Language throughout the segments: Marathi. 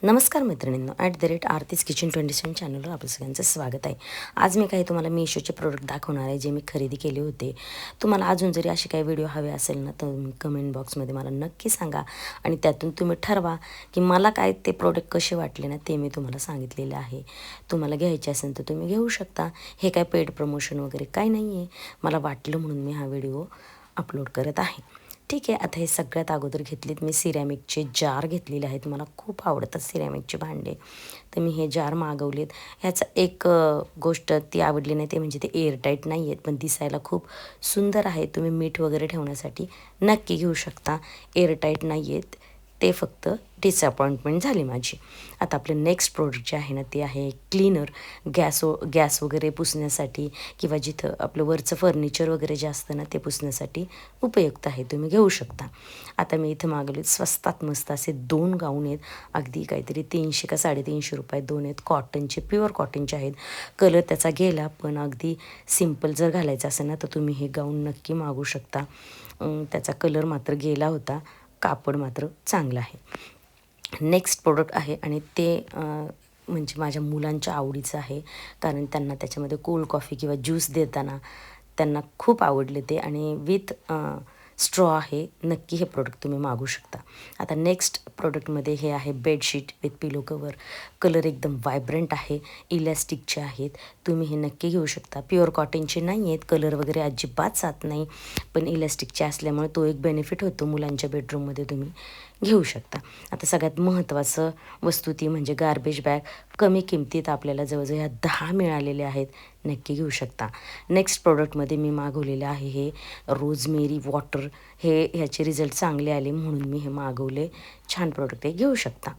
नमस्कार मैत्रिणींनो, @आरतीज किचन 27 चॅनलवर आपलं सगळ्यांचं स्वागत आहे. आज मी काही तुम्हाला मीशोचे प्रोडक्ट दाखवणार आहे जे मी खरेदी केले होते. तुम्हाला अजून जरी असे काही व्हिडिओ हवे असेल ना, तर तुम्ही कमेंट बॉक्समध्ये मला नक्की सांगा आणि त्यातून तुम्ही ठरवा की मला काय ते प्रोडक्ट कसे वाटले ना, ते मी तुम्हाला सांगितलेलं आहे. तुम्हाला घ्यायचे असेल तर तुम्ही घेऊ शकता. हे काय पेड प्रमोशन वगैरे काही नाही आहे. मला वाटलं म्हणून मी हा व्हिडिओ अपलोड करत आहे. ठीक आहे. आता हे सगळ्यात अगोदर घेतलेत मी सिरॅमिकचे जार घेतलेले आहेत. मला खूप आवडतात सिरॅमिकचे भांडे, तर मी हे जार मागवलेत. ह्याचं एक गोष्ट ती आवडली नाही, ते म्हणजे ते एअरटाईट नाही आहेत, पण दिसायला खूप सुंदर आहे. तुम्ही मीठ वगैरे ठेवण्यासाठी नक्की घेऊ शकता. एअरटाईट नाही आहेत, ते फक्त डिसअपॉइंटमेंट झाली माझी. आता आपलं नेक्स्ट प्रोडक्ट जे आहे ना, ते आहे क्लीनर. गॅस वगैरे पुसण्यासाठी किंवा जिथं आपलं वरचं फर्निचर वगैरे जे असतं ना, ते पुसण्यासाठी उपयुक्त आहे. तुम्ही घेऊ शकता. आता मी इथं मागवले स्वस्तात मस्त असे 2 गाऊन आहेत. अगदी काहीतरी 300 का ₹350 2 आहेत. कॉटनचे, प्युअर कॉटनचे आहेत. कलर त्याचा गेला, पण अगदी सिंपल जर घालायचं असेल ना, तर तुम्ही हे गाऊन नक्की मागवू शकता. त्याचा कलर मात्र गेला होता, कापड मात्र चांगलं आहे. नेक्स्ट प्रोडक्ट आहे आणि ते म्हणजे माझ्या मुलांच्या आवडीचं आहे, कारण त्यांना त्याच्यामध्ये कोल्ड कॉफी किंवा ज्यूस देताना त्यांना खूप आवडले ते, आणि विथ स्ट्रॉ आहे. नक्की हे प्रोडक्ट तुम्ही मागवू शकता. आता नेक्स्ट प्रोडक्टमध्ये हे आहे bedsheet with pillow cover. Colour एकदम व्हायब्रंट आहे, इलॅस्टिकचे आहेत. तुम्ही हे नक्की घेऊ शकता. प्युअर कॉटनचे नाही आहेत, कलर वगैरे अजिबात जात नाही, पण इलॅस्टिकचे असल्यामुळे तो एक बेनिफिट होतो. मुलांच्या बेडरूममध्ये तुम्ही घेऊ शकता. आता सगळ्यात महत्त्वाचं वस्तू ती म्हणजे गार्बेज बॅग. कमी किमतीत आपल्याला जवळजवळ ह्या 10 मिळालेल्या आहेत. नक्की घेऊ शकता. नेक्स्ट प्रोडक्टमध्ये मी मागवलेलं आहे हे रोजमेरी वॉटर. ह्याचे रिझल्ट चांगले आले म्हणून मी हे मागवले. छान प्रोडक्ट आहे, घेऊ शकता.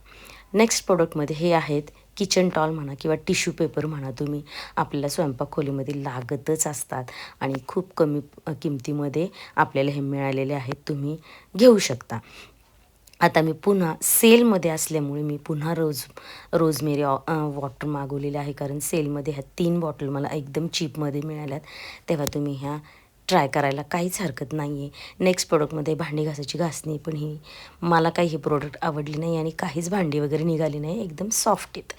नेक्स्ट प्रोडक्टमध्ये हे आहेत किचन टॉल म्हणा किंवा टिश्यू पेपर म्हणा, तुम्ही आपल्याला स्वयंपाक खोलीमध्ये लागतच असतात आणि खूप कमी किमतीमध्ये आपल्याला हे मिळालेले आहेत. तुम्ही घेऊ शकता. आता मी पुन्हा सेलमध्ये असल्यामुळे मी पुन्हा रोजमेरी वॉटर मागवलेले आहे, कारण सेलमध्ये ह्या 3 बॉटल मला एकदम चीपमध्ये मिळाल्यात. तेव्हा तुम्ही ह्या ट्राय करायला काहीच हरकत नाही आहे. नेक्स्ट प्रोडक्टमध्ये भांडी घासायची घासणी, पण ही मला काही हे प्रोडक्ट आवडली नाही आणि काहीच भांडी वगैरे निघाली नाही, एकदम सॉफ्ट आहेत.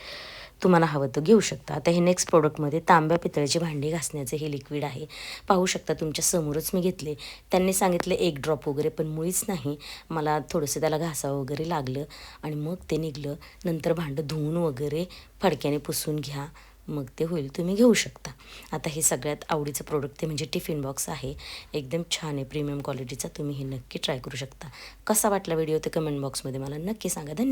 तुम्हाला हवं तर घेऊ शकता. आता हे नेक्स्ट प्रोडक्टमध्ये तांब्या पितळेची भांडी घासण्याचं हे लिक्विड आहे. पाहू शकता, तुमच्या समोरच मी घेतले. त्यांनी सांगितले 1 ड्रॉप वगैरे, पण मुळीच नाही. मला थोडंसं त्याला घासावं वगैरे लागलं आणि मग ते निघलं. नंतर भांडं धुवून वगैरे फडक्याने पुसून घ्या, मग ते होईल. तुम्ही घेऊ शकता. आता हे सगळ्यात आवडीचं प्रोडक्ट ते म्हणजे टिफिन बॉक्स आहे. एकदम छान आहे, प्रीमियम क्वालिटीचा. तुम्ही हे नक्की ट्राय करू शकता. कसा वाटला व्हिडिओ ते कमेंट बॉक्समध्ये मला नक्की सांगा. धन्यवाद.